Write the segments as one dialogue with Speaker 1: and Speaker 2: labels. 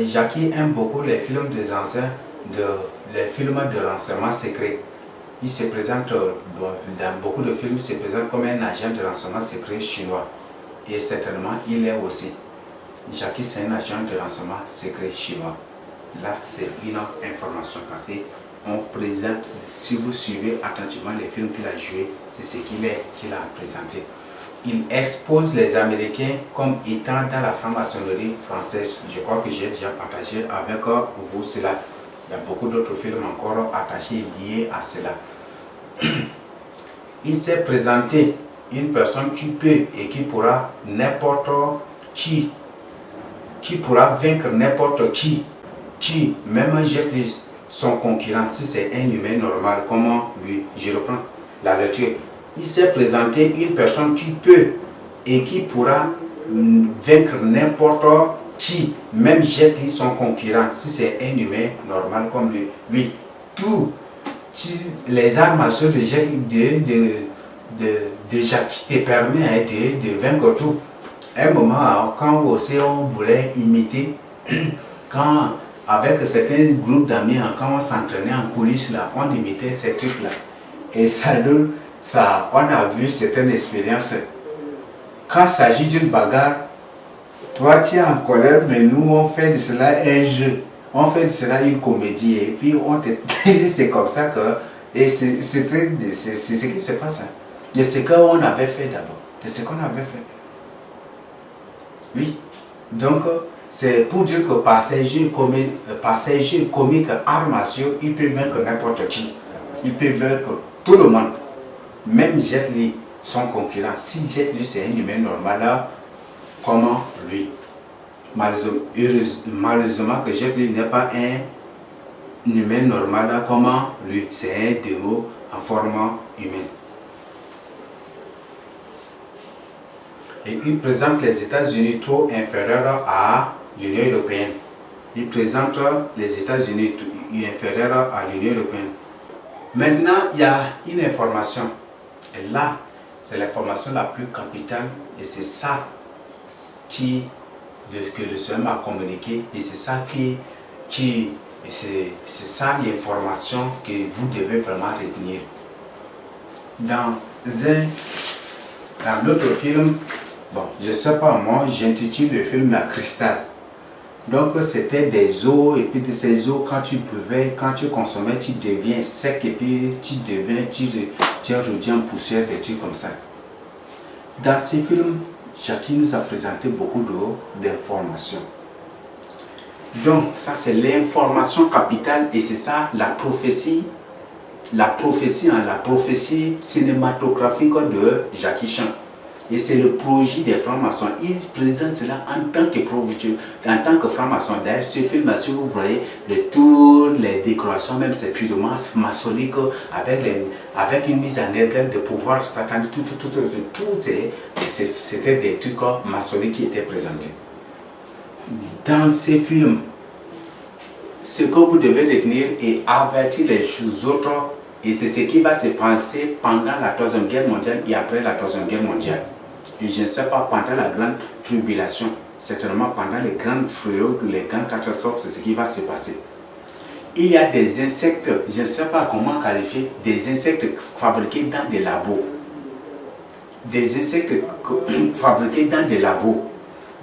Speaker 1: Jackie aime beaucoup les films des anciens, les films de renseignement secret. Il se présente, dans beaucoup de films, il se présente comme un agent de renseignement secret chinois. Et certainement, il est aussi. Jackie, c'est un agent de renseignement secret chinois. Là, c'est une autre information parce qu'on présente, si vous suivez attentivement les films qu'il a joués, c'est ce qu'il a présenté. Il expose les Américains comme étant dans la franc-maçonnerie française. Je crois que j'ai déjà partagé avec vous cela. Il y a beaucoup d'autres films encore attachés liés à cela. Il s'est présenté une personne qui peut et qui pourra n'importe qui pourra vaincre n'importe qui, même Jet Li, son concurrent, si c'est un humain normal, comment lui, je reprends la lecture. Il s'est présenté une personne qui peut et qui pourra vaincre n'importe qui, même Jet Li, son concurrent, si c'est un humain normal comme lui. Oui, les arts martiaux de Jet Li, déjà qui te permet de vaincre tout. À un moment, quand aussi on voulait imiter, quand avec certains groupes d'amis, quand on s'entraînait en coulisses, là, on imitait ces trucs-là. Et ça, on a vu certaines expériences. Quand il s'agit d'une bagarre, toi tu es en colère, mais nous on fait de cela un jeu. On fait de cela une comédie. Et puis c'est comme ça que. Et c'est ce qui se passe. C'est ce qu'on avait fait d'abord. C'est ce qu'on avait fait. Oui. Donc, c'est pour dire que passager comique, arts martiaux, il peut vaincre n'importe qui. Il peut vaincre tout le monde. Même Jet Li, son concurrent. Si Jet Li c'est un humain normal, là, comment lui? Malheureusement que Jet Li n'est pas un humain normal, là, comment lui? C'est un démon en forme humaine. Et il présente les États-Unis trop inférieurs à l'Union européenne. Il présente les États-Unis inférieurs à l'Union européenne. Maintenant, il y a une information. Et là, c'est l'information la plus capitale. Et c'est ça que le Seigneur m'a communiqué. Et c'est ça c'est ça l'information que vous devez vraiment retenir. Dans l'autre film, bon, je ne sais pas, moi j'intitule le film La Cristal. Donc c'était des eaux, et puis de ces eaux, quand tu buvais, quand tu consommais, tu deviens sec, et puis tu redeviens en poussière, des trucs comme ça. Dans ce film, Jackie nous a présenté beaucoup d'informations. Donc ça c'est l'information capitale, et c'est ça la prophétie cinématographique de Jackie Chan. Et c'est le projet des francs-maçons. Ils présentent cela en tant que franc-maçon. D'ailleurs, ce film, si vous voyez, toutes les décorations, même c'est purement maçonnique, avec une mise en œuvre de pouvoir satanique, c'était des trucs maçonniques qui étaient présentés. Dans ces films, ce que vous devez retenir et avertir les autres, et c'est ce qui va se passer pendant la Troisième Guerre mondiale et après la Troisième Guerre mondiale. Et je ne sais pas, pendant la grande tribulation, certainement pendant les grandes fléaux, les grandes catastrophes, c'est ce qui va se passer. Il y a des insectes, je ne sais pas comment qualifier, des insectes fabriqués dans des labos. Des insectes fabriqués dans des labos.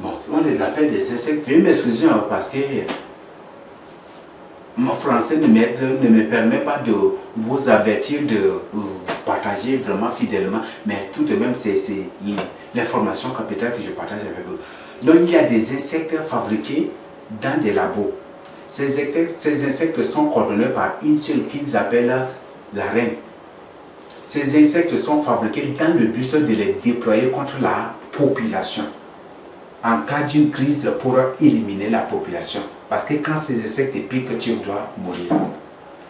Speaker 1: Bon, on les appelle des insectes. Veuillez m'excuser parce que mon français ne me permet pas de vous avertir de partager vraiment fidèlement, mais tout de même c'est l'information capitale que je partage avec vous. Donc il y a des insectes fabriqués dans des labos. Ces insectes sont coordonnés par une seule qu'ils appellent la reine. Ces insectes sont fabriqués dans le but de les déployer contre la population en cas d'une crise pour éliminer la population. Parce que quand ces insectes piquent, tu dois mourir.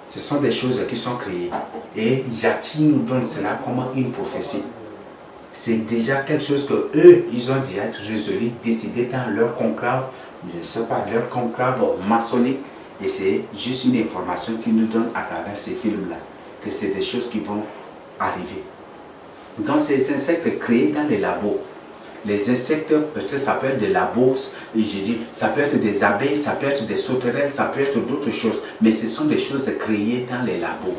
Speaker 1: Ce sont des choses qui sont créées. Et Jackie nous donne cela comme une prophétie. C'est déjà quelque chose que eux, ils ont déjà résolu, décidé dans leur conclave, je ne sais pas, leur conclave maçonnique. Et c'est juste une information qu'ils nous donnent à travers ces films-là. Que c'est des choses qui vont arriver. Donc ces insectes créés dans les labos, Les insectes, peut-être ça peut être de la bourse, et j'ai dit, ça peut être des abeilles, ça peut être des sauterelles, ça peut être d'autres choses. Mais ce sont des choses créées dans les labos.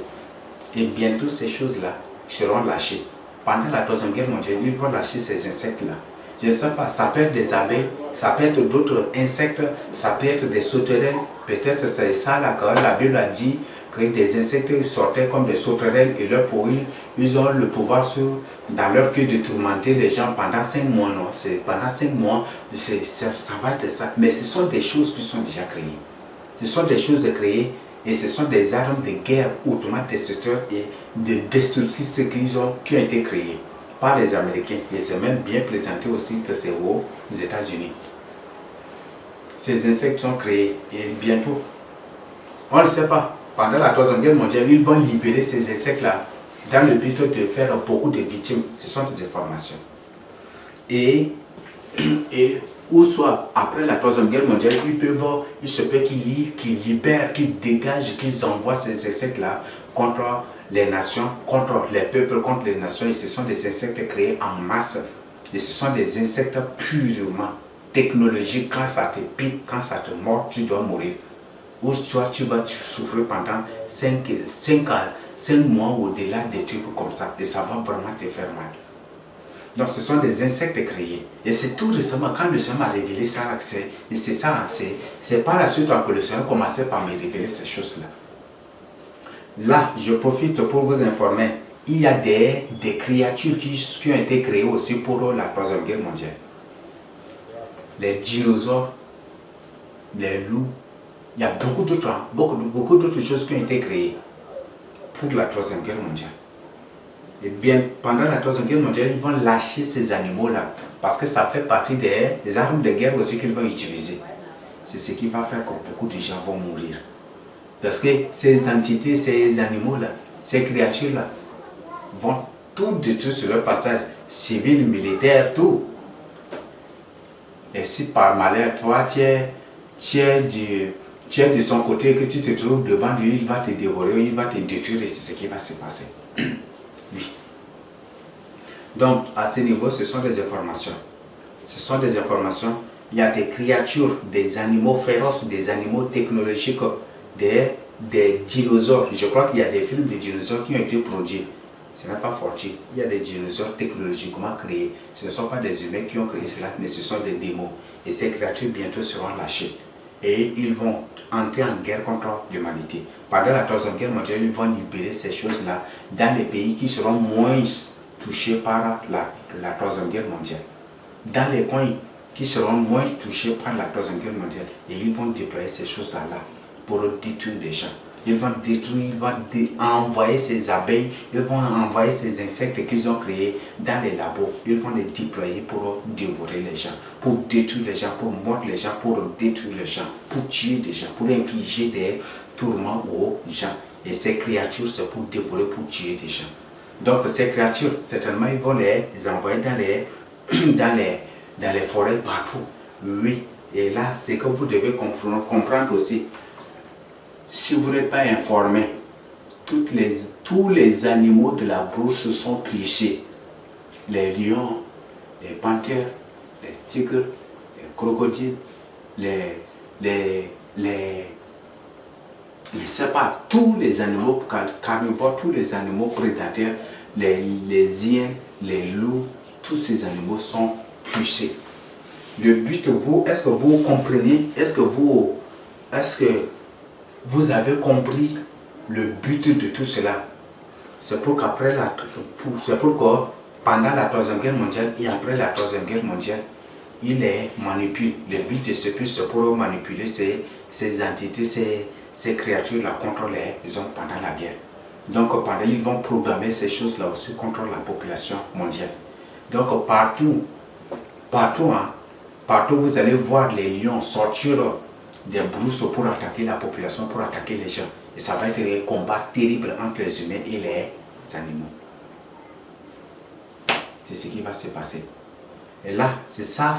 Speaker 1: Et bientôt, ces choses-là seront lâchées. Pendant la Deuxième Guerre mondiale, ils vont lâcher ces insectes-là. Je ne sais pas, ça peut être des abeilles, ça peut être d'autres insectes, ça peut être des sauterelles. Peut-être c'est ça là, quand la Bible a dit que des insectes sortaient comme des sauterelles et leur pourri, ils ont le pouvoir dans leur queue de tourmenter les gens pendant 5 mois. Non, pendant 5 mois, ça va être ça. Mais ce sont des choses qui sont déjà créées. Ce sont des choses créées et ce sont des armes de guerre hautement destructeurs et de destructrices qui ont été créées par les Américains. Et c'est même bien présenté aussi que c'est aux États-Unis. Ces insectes sont créés et bientôt, on ne sait pas, pendant la Troisième Guerre mondiale, ils vont libérer ces insectes-là dans le but de faire beaucoup de victimes. Ce sont des informations. Et ou soit après la Troisième Guerre mondiale, il se peut qu'ils libèrent, qu'ils dégagent, qu'ils envoient ces insectes-là contre les nations, contre les peuples, contre les nations. Et ce sont des insectes créés en masse. Et ce sont des insectes purement technologiques. Quand ça te pique, quand ça te mord, tu dois mourir. Ou soit tu vas souffrir pendant 5 mois au-delà des trucs comme ça. Et ça va vraiment te faire mal. Donc ce sont des insectes créés. Et c'est tout récemment, quand le Seigneur m'a révélé ça, c'est ça, c'est par la suite que le Seigneur commençait par me révéler ces choses-là. Là, je profite pour vous informer, il y a des créatures qui ont été créées aussi pour la Troisième Guerre mondiale. Les dinosaures, les loups, il y a beaucoup d'autres choses qui ont été créées pour la Troisième Guerre mondiale. Et bien, pendant la Troisième Guerre mondiale, ils vont lâcher ces animaux-là parce que ça fait partie des armes de guerre aussi qu'ils vont utiliser. C'est ce qui va faire que beaucoup de gens vont mourir. Parce que ces entités, ces animaux-là, ces créatures-là, vont tout détruire sur leur passage, civil, militaire, tout. Et si par malheur, toi, tu es de son côté, que tu te trouves devant lui, il va te dévorer, il va te détruire et c'est ce qui va se passer. Oui. Donc, à ce niveau, ce sont des informations. Ce sont des informations. Il y a des créatures, des animaux féroces, des animaux technologiques, des dinosaures. Je crois qu'il y a des films de dinosaures qui ont été produits. Ce n'est pas fortuit. Il y a des dinosaures technologiquement créés. Ce ne sont pas des humains qui ont créé cela, mais ce sont des démons. Et ces créatures bientôt seront lâchées. Et ils vont entrer en guerre contre l'humanité. Pendant la Troisième Guerre mondiale, ils vont libérer ces choses-là dans les pays qui seront moins touchés par la Troisième Guerre mondiale. Dans les coins qui seront moins touchés par la Troisième Guerre mondiale. Et ils vont déployer ces choses-là pour détruire les gens. Ils vont détruire, ils vont envoyer ces abeilles, ils vont envoyer ces insectes qu'ils ont créés dans les labos. Ils vont les déployer pour dévorer les gens, pour détruire les gens, pour mordre les gens, pour détruire les gens, pour tuer les gens, pour infliger des tourments aux gens. Et ces créatures, c'est pour dévorer, pour tuer des gens. Donc ces créatures, certainement, ils vont les envoyer dans les forêts partout. Oui, et là, c'est que vous devez comprendre aussi. Si vous n'êtes pas informé, tous les animaux de la brousse sont touchés. Les lions, les panthères, les tigres, les crocodiles, je ne sais pas, tous les animaux carnivores, tous les animaux prédateurs, les hyènes, les loups, tous ces animaux sont touchés. Le but, est-ce que vous comprenez, est-ce que vous avez compris le but de tout cela? C'est pour que pendant la Troisième Guerre mondiale et après la Troisième Guerre mondiale, il les manipule. Le but de ce plus, c'est pour manipuler ces entités, ces créatures-là contre les hommes pendant la guerre. Donc, ils vont programmer ces choses-là aussi contre la population mondiale. Donc, partout, vous allez voir les lions sortir des brousses pour attaquer la population, pour attaquer les gens. Et ça va être un combat terrible entre les humains et les animaux. C'est ce qui va se passer. Et là, c'est ça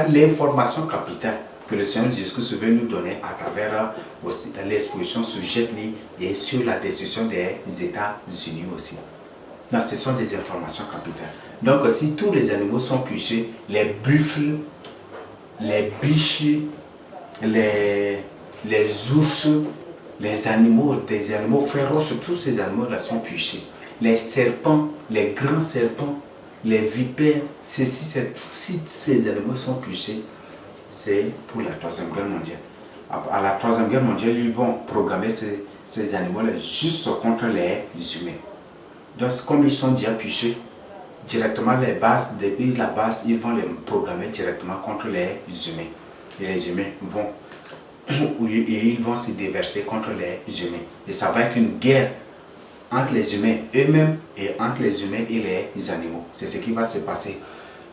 Speaker 1: l'information capitale que le Seigneur Jésus veut nous donner à travers l'exposition sur Jet Li et sur la décision des États-Unis aussi. Non, ce sont des informations capitales. Donc, si tous les animaux sont pucés, les buffles, les biches, les ours, les animaux, des animaux féroces, tous ces animaux-là sont pucés. Les serpents, les grands serpents, les vipères, tous ces animaux sont pucés, c'est pour la Troisième Guerre mondiale. À la Troisième Guerre mondiale, ils vont programmer ces animaux-là juste contre les humains. Donc, comme ils sont déjà pucés, directement les bases, depuis la base, ils vont les programmer directement contre les humains. Et les humains vont, et ils vont se déverser contre les humains. Et ça va être une guerre entre les humains eux-mêmes et entre les humains et les animaux. C'est ce qui va se passer.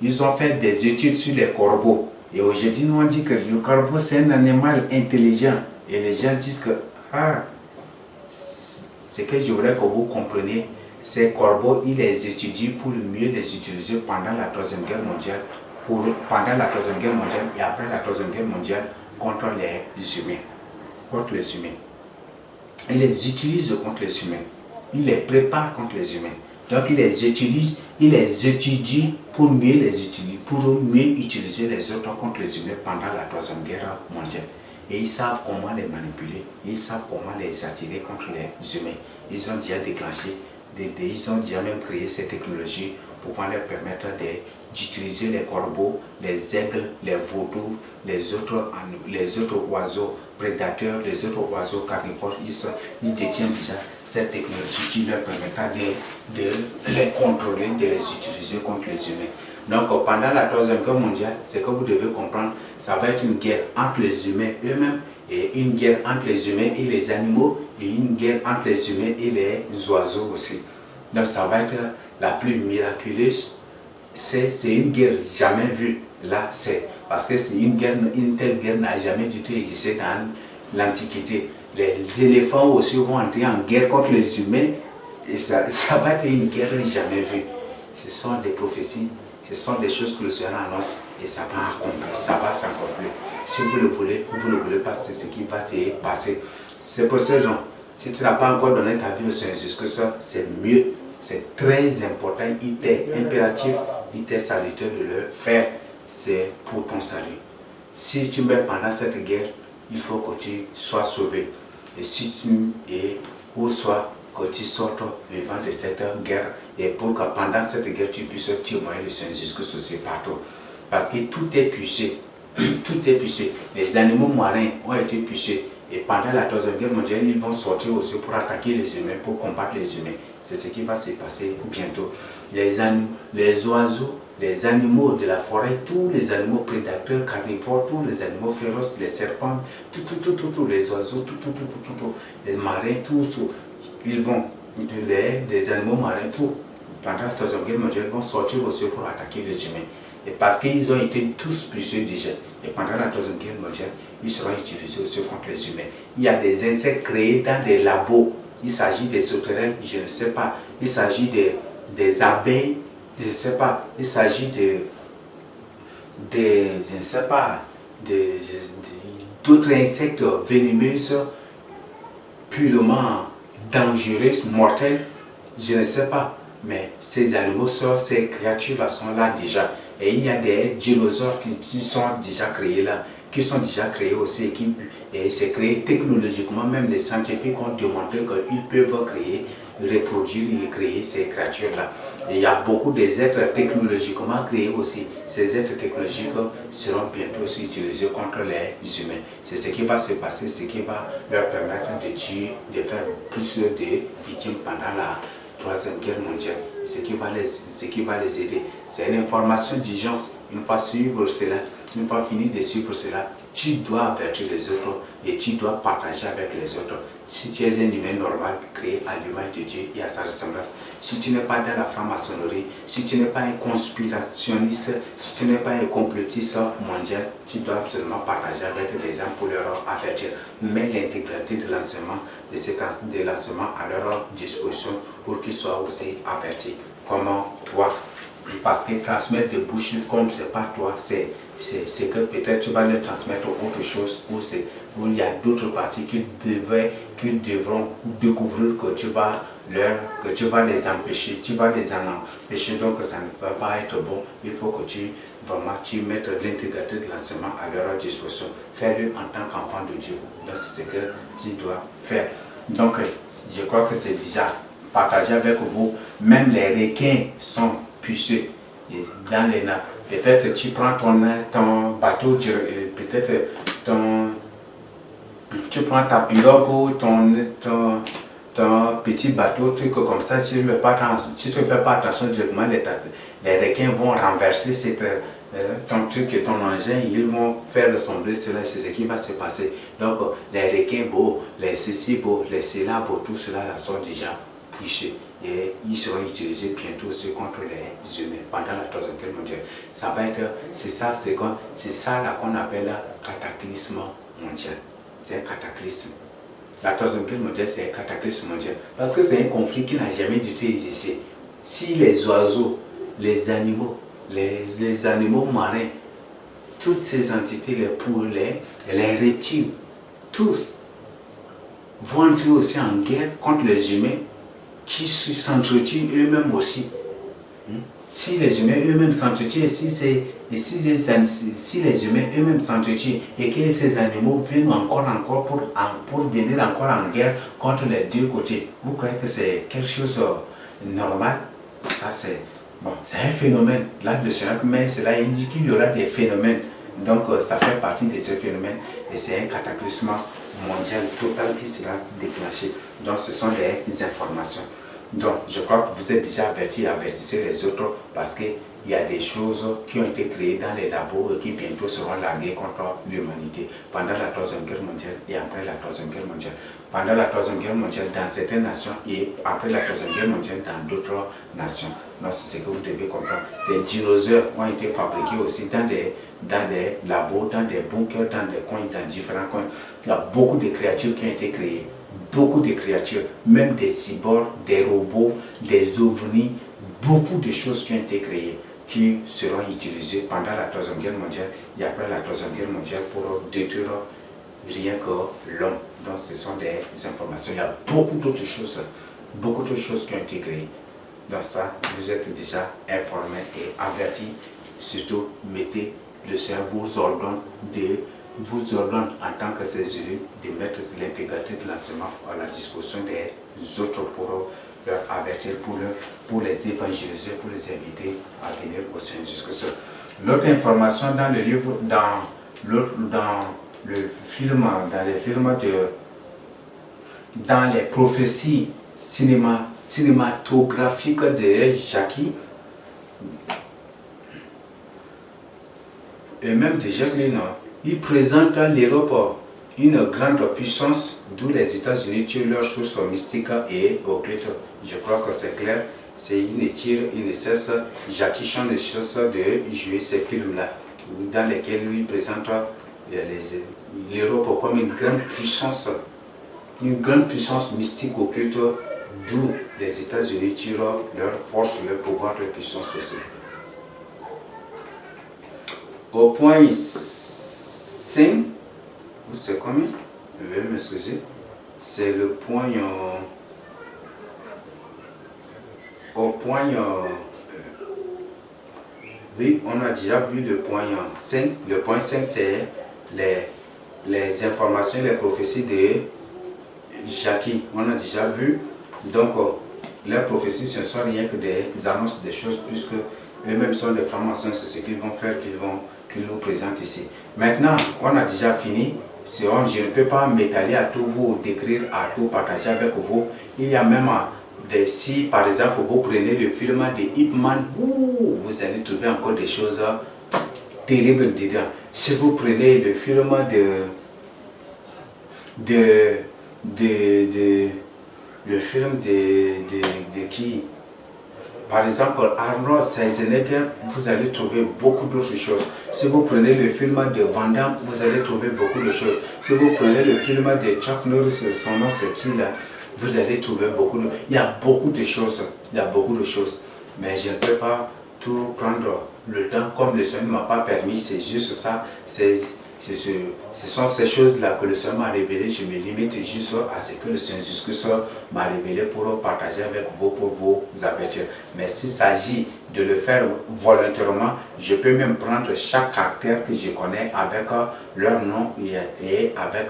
Speaker 1: Ils ont fait des études sur les corbeaux. Et aujourd'hui, nous on dit que le corbeau, c'est un animal intelligent. Et les gens disent que, ce que je voudrais que vous compreniez, ces corbeaux, ils les étudient pour mieux les utiliser pendant la Troisième Guerre mondiale, pendant la Troisième Guerre mondiale et après la Troisième Guerre mondiale contre les humains. Contre les humains. Ils les utilisent contre les humains. Ils les préparent contre les humains. Donc ils les utilisent, ils les étudient pour mieux utiliser les autres contre les humains pendant la Troisième Guerre mondiale. Et ils savent comment les manipuler, ils savent comment les attirer contre les humains. Ils ont déjà déclenché, ils ont déjà même créé ces technologies pouvant leur permettre d'utiliser les corbeaux, les aigles, les vautours, les autres oiseaux prédateurs, les autres oiseaux carnivores. Ils détiennent déjà cette technologie qui leur permettra de les contrôler, de les utiliser contre les humains. Donc pendant la Troisième Guerre mondiale, ce que vous devez comprendre, ça va être une guerre entre les humains eux-mêmes, et une guerre entre les humains et les animaux, et une guerre entre les humains et les oiseaux aussi. Donc ça va être la plus miraculeuse. C'est une guerre jamais vue. Là, c'est parce que c'est une telle guerre n'a jamais du tout existé dans l'Antiquité. Les éléphants aussi vont entrer en guerre contre les humains, et ça va être une guerre jamais vue. Ce sont des prophéties, ce sont des choses que le Seigneur annonce, et ça va accomplir, ça va s'accomplir. Si vous le voulez, vous ne le voulez pas, c'est ce qui va se passer. C'est pour ces gens, si tu n'as pas encore donné ta vie au Seigneur Jésus-Christ, c'est mieux. C'est très important, il t'est impératif, il t'est salutaire de le faire. C'est pour ton salut. Si tu meurs pendant cette guerre, il faut que tu sois sauvé. Et si ou soit que tu sortes vivant de cette guerre, et pour que pendant cette guerre, tu puisses témoigner le Seigneur Jésus-Christ aussi partout. Parce que tout est pucé. Tout est pucé. Les animaux marins ont été pucés. Et pendant la Troisième Guerre mondiale, ils vont sortir aussi pour attaquer les humains, pour combattre les humains. C'est ce qui va se passer bientôt. Les oiseaux, les animaux de la forêt, tous les animaux prédateurs, carnivores, tous les animaux féroces, les serpents, les oiseaux, les marins, ils vont, les animaux marins, pendant la Troisième Guerre mondiale, vont sortir aussi pour attaquer les humains. Et parce qu'ils ont été tous pucés déjà. Et pendant la Troisième Guerre mondiale, ils seront utilisés aussi contre les humains. Il y a des insectes créés dans des labos. Il s'agit des sauterelles, je ne sais pas. Il s'agit des abeilles, je ne sais pas. Il s'agit je ne sais pas, d'autres insectes venimeux, purement dangereux, mortels, je ne sais pas. Mais ces animaux, ces créatures-là sont là déjà. Et il y a des dinosaures qui sont déjà créés là, qui sont déjà créés aussi, et c'est créé technologiquement. Même les scientifiques ont démontré qu'ils peuvent reproduire et créer ces créatures-là. Et il y a beaucoup d'êtres technologiquement créés aussi. Ces êtres technologiques seront bientôt aussi utilisés contre les humains. C'est ce qui va se passer, ce qui va leur permettre de tuer, de faire plus de victimes pendant la Troisième Guerre mondiale, ce qui va les aider. C'est une information d'urgence. Une fois suivre cela, une fois fini de suivre cela, tu dois avertir les autres et tu dois partager avec les autres. Si tu es un humain normal, créé à l'image de Dieu et à sa ressemblance, si tu n'es pas dans la franc-maçonnerie, si tu n'es pas un conspirationniste, si tu n'es pas un complotiste mondial, tu dois absolument partager avec des gens pour leur avertir. Mets l'intégralité de l'enseignement, de l'enseignement à leur disposition pour qu'ils soient aussi avertis. Comment toi? Parce que transmettre de bullshit comme c'est pas toi, c'est que peut-être tu vas leur transmettre autre chose, où il y a d'autres parties qu'ils devront découvrir que tu vas que tu vas les empêcher, tu vas les en empêcher, donc ça ne va pas être bon. Il faut que tu mettes l'intégralité de l'enseignement à leur disposition. Fais-le en tant qu'enfant de Dieu. Donc c'est ce que tu dois faire. Donc je crois que c'est déjà partagé avec vous. Même les requins sont puceux dans les nappes. Peut-être tu prends ton bateau, peut-être tu prends ta pirogue ou ton petit bateau, truc comme ça. Si tu ne fais pas attention directement, les requins vont renverser ton truc et ton engin, ils vont faire sombrer cela, c'est ce qui va se passer. Donc les requins beaux, les ceci beaux, les cela beaux, tout cela là sont déjà poussés et ils seront utilisés bientôt aussi contre les humains pendant la Troisième Guerre mondiale. Ça va être, c'est ça là qu'on appelle cataclysme mondial. C'est un cataclysme. La Troisième Guerre mondiale, c'est un cataclysme mondial. Parce que c'est un conflit qui n'a jamais du tout existé. Si les oiseaux, les animaux marins, toutes ces entités, les poules, les reptiles, tous vont entrer aussi en guerre contre les humains qui s'entretuent eux-mêmes aussi. Si les humains eux-mêmes s'entretuent, si les humains eux-mêmes s'entretuent et que ces animaux viennent encore pour venir encore en guerre contre les deux côtés, vous croyez que c'est quelque chose de normal? Ça c'est bon, c'est un phénomène. Là, le Seigneur, mais cela indique qu'il y aura des phénomènes. Donc ça fait partie de ces phénomènes et c'est un cataclysme mondial total qui sera déclenché. Donc ce sont des informations. Donc je crois que vous êtes déjà avertis, avertissez les autres parce qu'il y a des choses qui ont été créées dans les labos et qui bientôt seront larguées contre l'humanité pendant la Troisième Guerre mondiale et après la Troisième Guerre mondiale. Pendant la Troisième Guerre mondiale dans certaines nations et après la Troisième Guerre mondiale dans d'autres nations. Donc c'est ce que vous devez comprendre. Des dinosaures ont été fabriqués aussi dans des labos, dans des bunkers, dans des coins, dans différents coins. Il y a beaucoup de créatures qui ont été créées. Beaucoup de créatures, même des cyborgs, des robots, des ovnis, beaucoup de choses qui ont été créées, qui seront utilisées pendant la Troisième Guerre mondiale et après la Troisième Guerre mondiale pour détruire rien que l'homme. Donc ce sont des informations. Il y a beaucoup d'autres choses qui ont été créées. Dans ça, vous êtes déjà informés et avertis. Surtout, mettez le Seigneur vous ordonne en tant que ses élus de mettre l'intégralité de l'enseignement à la disposition des autres pour leur avertir, pour les évangéliser, pour les inviter à venir au Seigneur Jésus-Christ. L'autre information dans le livre, dans les prophéties cinématographiques de Jackie et même de Jacqueline, il présente l'Europe une grande puissance, d'où les États-Unis tirent leurs sources mystiques et occultes. Je crois que c'est clair. Il ne cesse, Jackie Chan ne cesse de jouer ces films-là, dans lesquels il présente l'Europe comme une grande puissance mystique occulte, d'où les États-Unis tirent leur force, leur pouvoir, leur puissance aussi. Au point 5, c'est combien? Je vais m'excuser. C'est le point. Au point. Oui, on a déjà vu le point 5. Le point 5, c'est les informations, les prophéties de Jackie. On a déjà vu. Donc, les prophéties, ce ne sont rien que des annonces des choses, puisque eux-mêmes sont des formations, c'est ce qu'ils vont faire, qu'ils nous présentent ici. Maintenant, on a déjà fini. Je ne peux pas m'étaler à tout vous décrire, à tout partager avec vous. Il y a même si par exemple vous prenez le film de Ip Man, vous allez trouver encore des choses terribles dedans. Si vous prenez le film le film de qui? Par exemple, Arnold Schwarzenegger, vous allez trouver beaucoup d'autres choses. Si vous prenez le film de Van Damme, vous allez trouver beaucoup de choses. Si vous prenez le film de Chuck Norris, son nom c'est qui là, vous allez trouver beaucoup de... Il y a beaucoup de choses. Il y a beaucoup de choses. Mais je ne peux pas tout prendre le temps, comme le Seigneur ne m'a pas permis. C'est juste ça. Ce sont ces choses-là que le Seigneur m'a révélé. Je me limite juste à ce que le Seigneur Jésus-Christ m'a révélé pour partager avec vous, pour vous avertir. Mais s'il s'agit de le faire volontairement, je peux même prendre chaque caractère que je connais avec leur nom et avec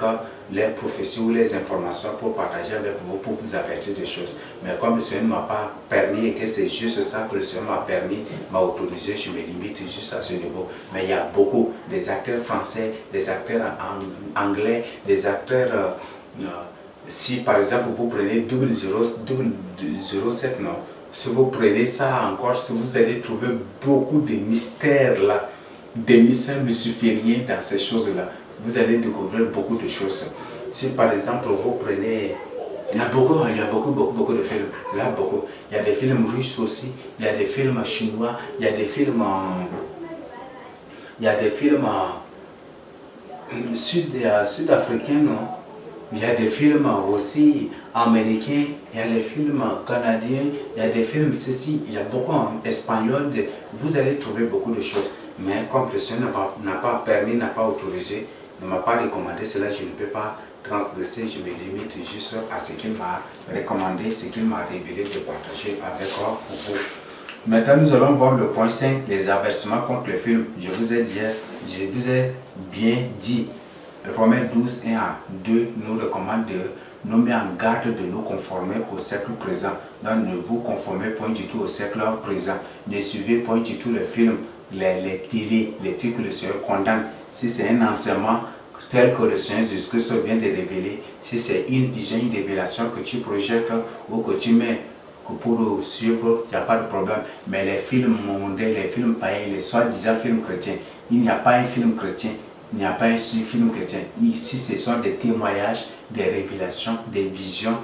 Speaker 1: les professions ou les informations pour partager avec vous, pour vous avertir des choses. Mais comme le Seigneur ne m'a pas permis et que c'est juste ça que le Seigneur m'a permis, m'a autorisé, je me limite juste à ce niveau. Mais il y a beaucoup des acteurs français, des acteurs anglais, des acteurs... si par exemple vous prenez 007, non, si vous prenez ça encore, si vous allez trouver beaucoup de mystères là, des mystères lucifériens dans ces choses-là. Vous allez découvrir beaucoup de choses. Si par exemple vous prenez, il y a beaucoup de films. Là, beaucoup. Il y a des films russes aussi, il y a des films chinois, il y a des films sud-africains, non? Il y a des films aussi américains, il y a des films canadiens, il y a des films ceci, il y a beaucoup en espagnol. Vous allez trouver beaucoup de choses. Mais comme le Seigneur n'a pas permis, n'a pas autorisé, ne m'a pas recommandé cela, je ne peux pas transgresser, je me limite juste à ce qu'il m'a recommandé, ce qu'il m'a révélé de partager avec vous. Maintenant, nous allons voir le point 5, les avertissements contre le film. Je vous ai bien dit, Romains 12, 1 à 2 nous recommande de nous mettre en garde de nous conformer au siècle présent. Donc, ne vous conformez point du tout au siècle présent. Ne suivez point du tout le film, les télés, les trucs que le Seigneur condamne. Si c'est un enseignement tel que le Seigneur Jésus-Christ vient de révéler, si c'est une vision, une révélation que tu projettes ou que tu mets pour suivre, il n'y a pas de problème. Mais les films mondains, les films païens, les soi-disant films chrétiens, il n'y a pas un film chrétien, il n'y a pas un film chrétien. Ici, ce sont des témoignages, des révélations, des visions,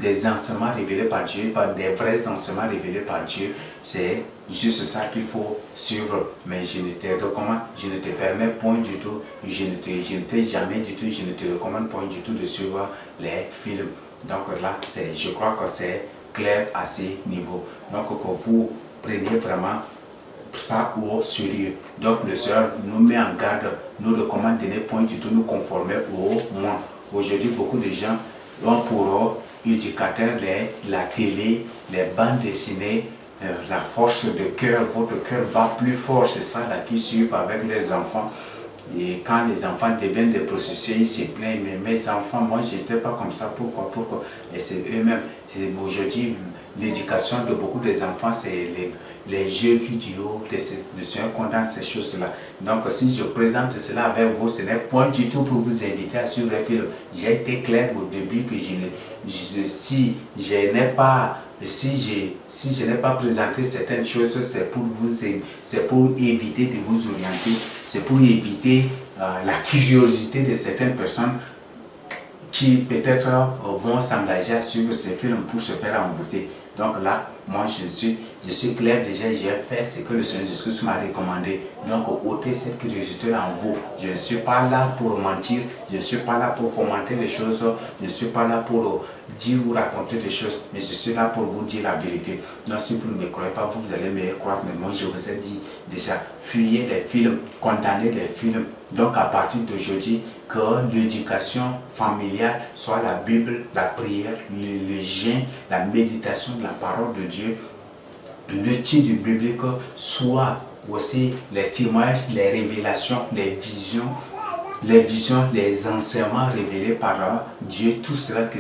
Speaker 1: des enseignements révélés par Dieu, par des vrais enseignements révélés par Dieu. C'est juste ça qu'il faut suivre. Mais je ne te recommande, je ne te permets point du tout, je ne t'ai jamais du tout, je ne te recommande point du tout de suivre les films. Donc là, je crois que c'est clair à ces niveaux. Donc que vous preniez vraiment ça au sérieux. Donc le Seigneur nous met en garde, nous recommande de ne point du tout nous conformer au monde. Aujourd'hui, beaucoup de gens ont pour éducateurs la télé, les bandes dessinées, la force de cœur. Votre cœur bat plus fort, c'est ça là qui suivent avec les enfants. Et quand les enfants deviennent des prostituées, ils se plaignent, mais mes enfants, moi j'étais pas comme ça, pourquoi? Et c'est eux-mêmes. Aujourd'hui, l'éducation de beaucoup des enfants, c'est les jeux vidéo, le Seigneur condamne ces choses-là. Donc si je présente cela avec vous, ce n'est point du tout pour vous inviter à suivre les films. J'ai été clair au début que si je n'ai pas présenté certaines choses, c'est pour éviter de vous orienter, c'est pour éviter la curiosité de certaines personnes qui peut-être vont s'engager à suivre ces films pour se faire envoûter. Donc là, moi je suis clair déjà, j'ai fait ce que le Seigneur Jésus m'a recommandé. Donc ôtez cette curiosité en vous. Je ne suis pas là pour mentir, je ne suis pas là pour fomenter les choses, je ne suis pas là pour dire ou raconter des choses, mais je suis là pour vous dire la vérité. Donc si vous ne me croyez pas, vous allez me croire, mais moi je vous ai dit déjà, fuyez les films, condamnez les films. Donc à partir d'aujourd'hui, que l'éducation familiale soit la Bible, la prière, le jeûne, la méditation de la parole de Dieu, l'étude biblique, soit aussi les témoignages, les révélations, les visions, les enseignements révélés par Dieu, tout cela que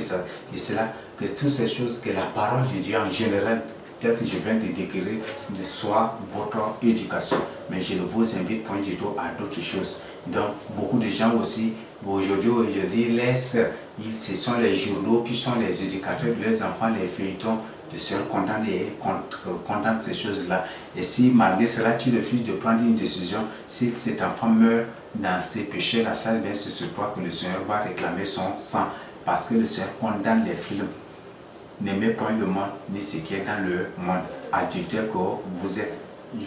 Speaker 1: toutes ces choses, que la parole de Dieu en général, tel que je viens de décrire, soit votre éducation. Mais je ne vous invite point du tout à d'autres choses. Donc, beaucoup de gens aussi, aujourd'hui, ce sont les journaux qui sont les éducateurs de leurs enfants, les feuilletons. Le Seigneur condamne ces choses-là. Et si malgré cela, tu refuses de prendre une décision, si cet enfant meurt dans ses péchés-là, ça, c'est sur toi que le Seigneur va réclamer son sang. Parce que le Seigneur condamne les films. N'aimez point le monde, ni ce qui est dans le monde. Adultère que vous êtes.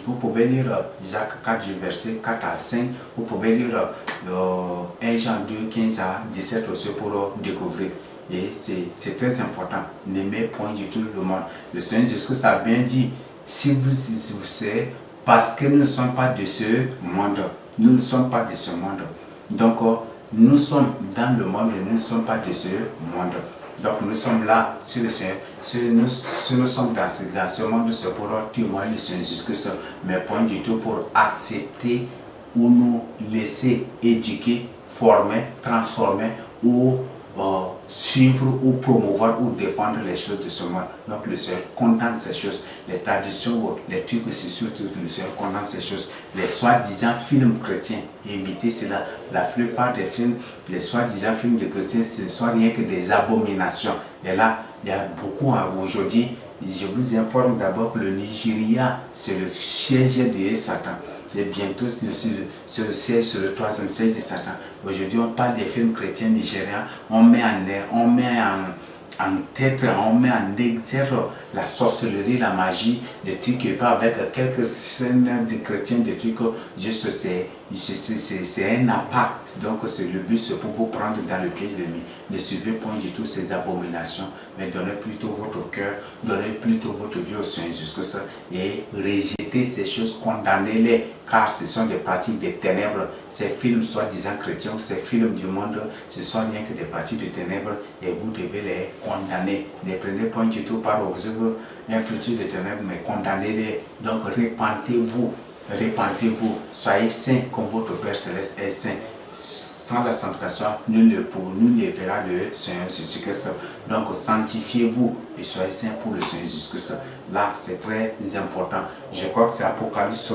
Speaker 1: Vous pouvez lire Jacques 4, verset 4 à 5. Vous pouvez lire 1 Jean 2, 15 à 17 aussi pour découvrir. Et c'est très important. N'aimez point du tout le monde. Le Seigneur Jésus a bien dit, si vous savez, parce que nous ne sommes pas de ce monde. Nous ne sommes pas de ce monde. Donc, nous sommes dans le monde et nous ne sommes pas de ce monde. Donc, nous sommes là sur le Seigneur. Si nous sommes dans ce monde, c'est pour témoigner le Seigneur Jésus-Christ, mais point du tout pour accepter ou nous laisser éduquer, former, transformer ou suivre ou promouvoir ou défendre les choses de ce monde. Donc le Seigneur condamne ces choses, les traditions, les trucs, c'est surtout que le Seigneur condamne ces choses. Les soi-disant films chrétiens, évitez cela. La plupart des films, les soi-disant films de chrétiens, ce ne sont rien que des abominations. Et là, il y a beaucoup aujourd'hui. Je vous informe d'abord que le Nigeria, c'est le siège de Satan. Et bientôt sur le siège, sur le troisième siège de Satan. Aujourd'hui, on parle des films chrétiens nigériens, on met en tête, on met en exergue la sorcellerie, la magie, des trucs qui pas avec quelques scènes de chrétiens, des trucs, juste c'est un appât. Donc le but c'est pour vous prendre dans le piège de l'ennemi. Ne suivez point du tout ces abominations, mais donnez plutôt votre cœur, donnez plutôt votre vie au Seigneur Jésus-Christ et rejetez ces choses, condamnez-les, car ce sont des pratiques des ténèbres. Ces films soi-disant chrétiens, ces films du monde, ce sont rien que des pratiques de ténèbres et vous devez les condamner. Ne prenez point du tout par vos œuvres infructueuses de ténèbres, mais condamnez-les. Donc repentez-vous, repentez-vous, soyez saints comme votre Père Céleste est saint. Sans la sanctification, nul ne verra le Seigneur Jésus-Christ. Donc sanctifiez-vous et soyez saints pour le Seigneur Jésus-Christ. Là, c'est très important. Je crois que c'est Apocalypse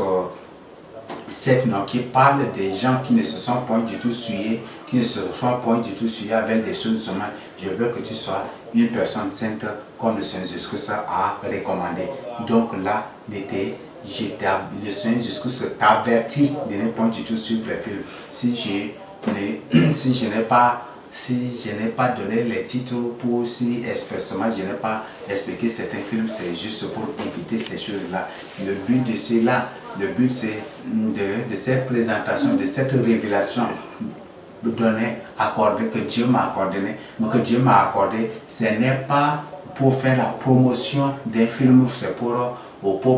Speaker 1: 7 qui parle des gens qui ne se sont point du tout souillés, qui ne se sont point du tout souillés avec des choses humaines. Je veux que tu sois une personne sainte comme le Seigneur Jésus-Christ a recommandé. Donc là, le Seigneur Jésus-Christ t'avertit de ne point du tout suivre les films. Si je n'ai pas donné les titres pour si expressement je n'ai pas expliqué certains films, c'est juste pour éviter ces choses-là. Le but de cela, le but c'est de cette présentation, de cette révélation donnée, accordée, que Dieu m'a accordé, ce n'est pas pour faire la promotion d'un film, c'est pour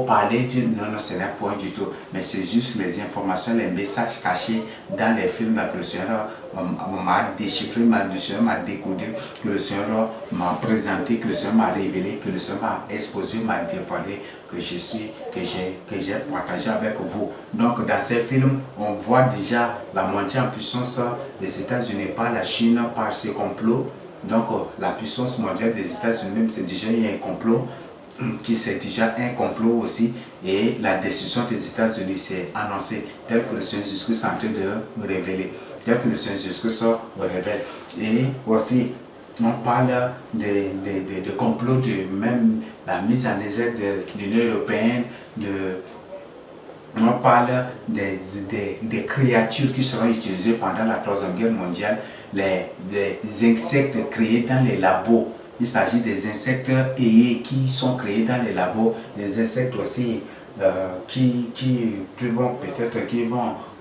Speaker 1: parler non, ce n'est point du tout, mais c'est juste les informations, les messages cachés dans les films que le Seigneur m'a déchiffré, le Seigneur m'a décodé, que le Seigneur m'a présenté, que le Seigneur m'a révélé, que le Seigneur m'a exposé, m'a dévoilé, que j'ai partagé avec vous. Donc dans ces films, on voit déjà la montée en puissance des États-Unis par la Chine, par ses complots. Donc la puissance mondiale des États-Unis, c'est déjà un complot, qui c'est déjà un complot aussi, et la décision des États-Unis s'est annoncée tel que le Seigneur Jésus-Christ est en train de révéler, tel que le Seigneur Jésus-Christ révèle. Et aussi, on parle de complot, de même la mise en exergue de l'Union européenne, on parle des créatures qui seront utilisées pendant la Troisième Guerre mondiale, des insectes créés dans les labos. Il s'agit des insectes ailés qui sont créés dans les labos, des insectes aussi qui vont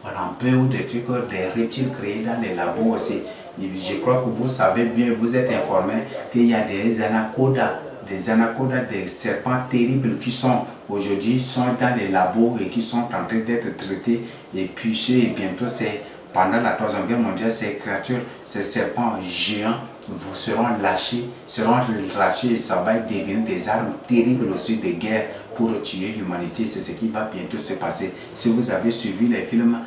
Speaker 1: ramper ou des trucs, des reptiles créés dans les labos aussi. Et je crois que vous savez bien, vous êtes informés qu'il y a des anacondas, des serpents terribles qui sont aujourd'hui dans les labos et qui sont en train d'être traités et puissés. Et bientôt, c'est pendant la Troisième Guerre mondiale, ces créatures, ces serpents géants, vous seront lâchés et ça va devenir des armes terribles aussi de guerre pour tuer l'humanité. C'est ce qui va bientôt se passer. Si vous avez suivi les films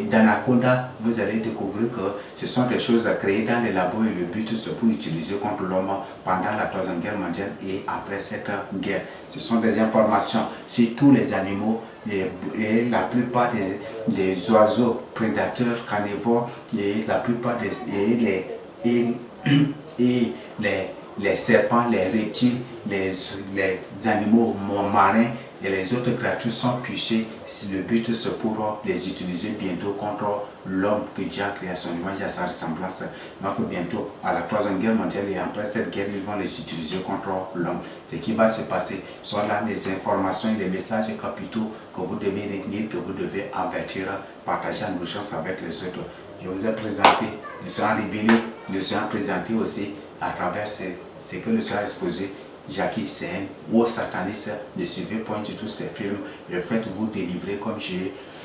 Speaker 1: d'Anaconda, vous allez découvrir que ce sont des choses créées dans les labos et le but c'est pour utiliser contre l'homme pendant la Troisième Guerre mondiale et après cette guerre. Ce sont des informations sur tous les animaux et la plupart des oiseaux prédateurs carnivores et la plupart les serpents, les reptiles, les animaux marins et les autres créatures sont touchés. Le but c'est pour les utiliser bientôt contre l'homme que Dieu a créé à son image et à sa ressemblance. Donc bientôt à la Troisième Guerre mondiale et après cette guerre, ils vont les utiliser contre l'homme. Ce qui va se passer sont là les informations et les messages capitaux que vous devez retenir, que vous devez avertir, partager en urgence avec les autres. Je vous ai présenté, le Seigneur révélé, le Seigneur présenté aussi à travers ce que le Seigneur a exposé. Jackie, c'est un haut sataniste. Ne suivez point du tout ces films. Et faites-vous délivrer comme je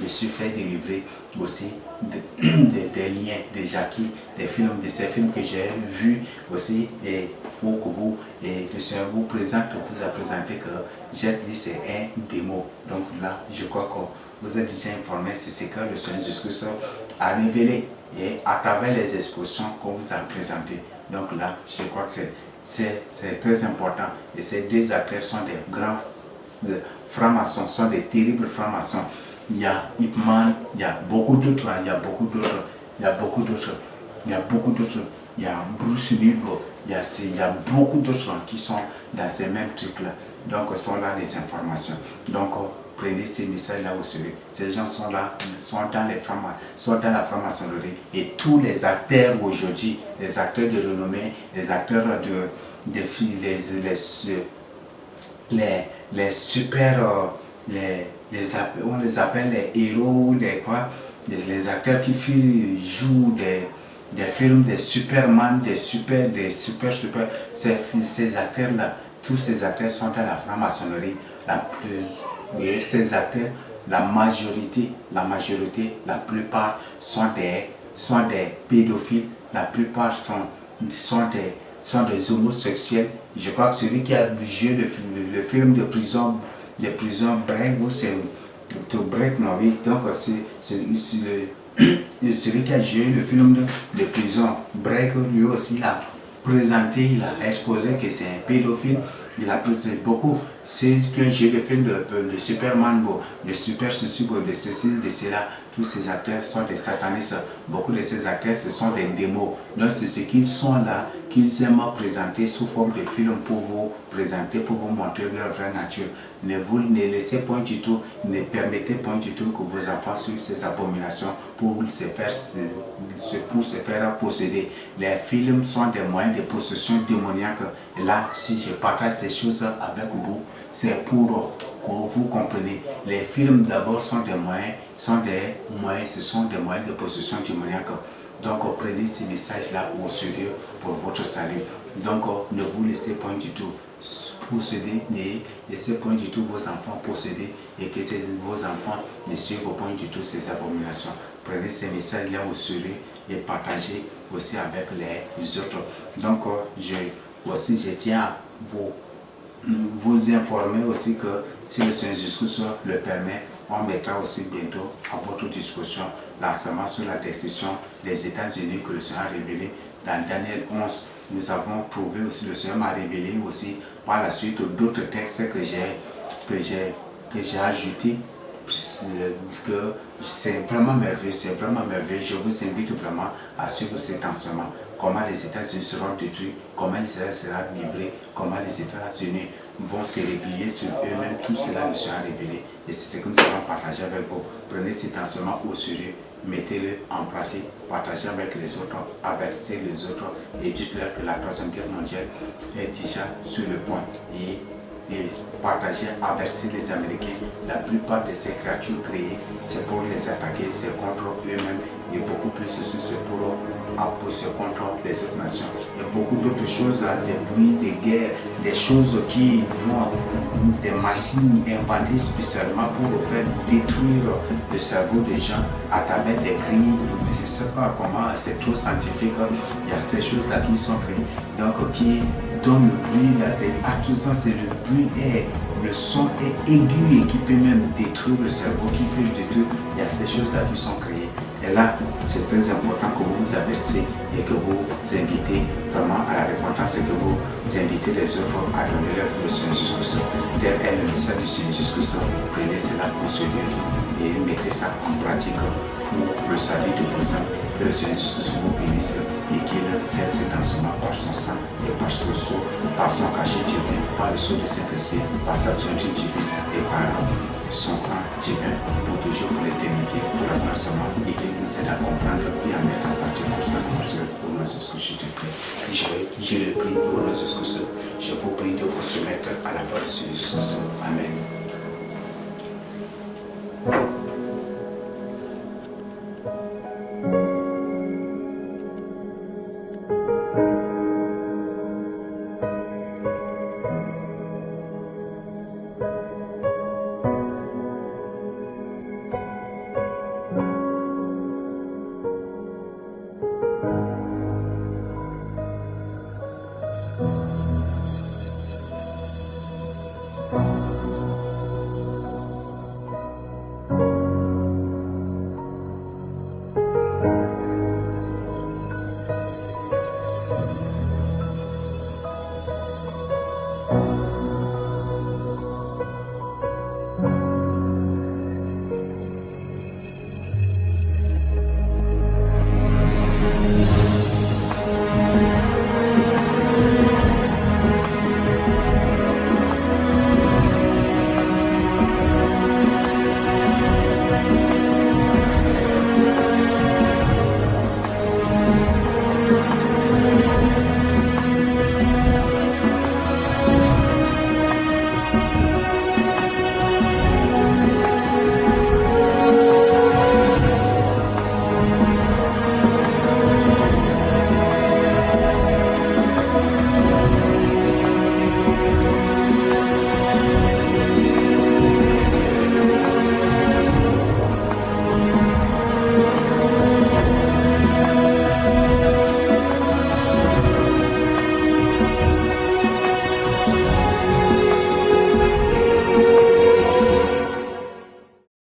Speaker 1: me suis fait délivrer aussi des liens de Jackie, des films, de ces films que j'ai vus aussi. Et pour que vous, et le Seigneur vous présente, vous a présenté que j'ai dit c'est un démon. Donc là, je crois que vous êtes déjà informé, c'est ce que le Seigneur Jésus-Christ a révélé et à travers les expositions qu'on vous a présentées. Donc là, je crois que c'est très important. Et ces deux acteurs sont des grands francs-maçons, sont des terribles francs-maçons. Il y a Ip Man, il y a beaucoup d'autres, il y a beaucoup d'autres, il y a beaucoup d'autres, il y a beaucoup d'autres, il y a Bruce Lee, il y a beaucoup d'autres qui sont dans ces mêmes trucs-là. Donc, ce sont là les informations. Donc, prenez ces messages-là au sérieux. Ces gens sont là, sont dans la franc-maçonnerie. Et tous les acteurs aujourd'hui, les acteurs de renommée, les acteurs les super, on les appelle les héros, les acteurs qui jouent des films, des Superman, des super, ces acteurs-là, tous ces acteurs sont dans la franc-maçonnerie. Ces acteurs, la majorité, la plupart sont des pédophiles, la plupart sont des homosexuels. Je crois que celui qui a joué le film de prison Break, ou c'est de Break, non, oui, donc c'est celui qui a joué le film de prison Break, lui aussi il a présenté, il a exposé que c'est un pédophile. Il a présenté beaucoup. C'est que j'ai le film de Superman, de Super Ceci, de ceci, de cela. Tous ces acteurs sont des satanistes. Beaucoup de ces acteurs, ce sont des démons. Donc c'est ce qu'ils sont là, qu'ils aiment présenter sous forme de film pour vous présenter, pour vous montrer leur vraie nature. Ne laissez point du tout, ne permettez point du tout que vos enfants suivent ces abominations pour se faire posséder. Les films sont des moyens de possession démoniaque. Et là, si je partage ces choses avec vous, c'est pour que vous compreniez. Les films d'abord sont des moyens, ce sont des moyens de possession démoniaque. Donc prenez ces messages-là au sérieux pour votre salut. Donc ne vous laissez point du tout posséder, ne laissez point du tout vos enfants posséder et que vos enfants ne suivent point du tout ces abominations. Prenez ces messages-là au sérieux et partagez aussi avec les autres. Donc je tiens à vous informer aussi que si le Seigneur Jésus le permet, on mettra aussi bientôt à votre discussion l'enseignement sur la décision des États-Unis que le Seigneur a révélé dans Daniel 11. Nous avons prouvé aussi, le Seigneur m'a révélé aussi par la suite d'autres textes que j'ai ajoutés, que c'est vraiment merveilleux, Je vous invite vraiment à suivre cet enseignement. Comment les États-Unis seront détruits, comment Israël sera livré, comment les États-Unis vont se réveiller sur eux-mêmes, tout cela nous sera révélé. Et c'est ce que nous allons partager avec vous. Prenez cet enseignement au sérieux, mettez-le en pratique, partagez avec les autres, avertissez les autres et dites-leur que la Troisième Guerre mondiale est déjà sur le point. Et partager, avertir les Américains. La plupart de ces créatures créées, c'est pour les attaquer, c'est contre eux-mêmes et beaucoup plus aussi c'est pour pousser contre les autres nations. Il y a beaucoup d'autres choses, des bruits, des guerres, des choses qui vont, des machines inventées spécialement pour faire détruire le cerveau des gens à travers des cris. Je ne sais pas comment, c'est trop scientifique. Il y a ces choses-là qui sont créées. Donc, qui donnent le bruit, là, c'est artisan, c'est le bruit, le son est aigu et qui peut même détruire le cerveau, qui peut détruire. Il y a ces choses-là qui sont créées. Et là, c'est très important que vous vous aversiez et que vous invitez vraiment à la repentance et que vous invitez les autres à donner leur vie au Seigneur Jésus-Christ. Tel est le message du Seigneur Jésus-Christ. Prenez cela au sérieux et mettez ça en pratique pour le salut de vos âmes. Que le Seigneur Jésus-Christ vous bénisse et qu'il scelle cet enseignement par son sang et par son sceau, par son cachet divin, par le sceau du Saint-Esprit, par sa sainteté divine et par son sang divin pour toujours, pour l'éternité, pour la gloire et qu'il nous aide à comprendre et à mettre en pratique pour sa mesure. Au nom de Jésus, je te prie. Je le prie au nom de Jésus. Je vous prie de vous soumettre à la voix de Jésus. Amen.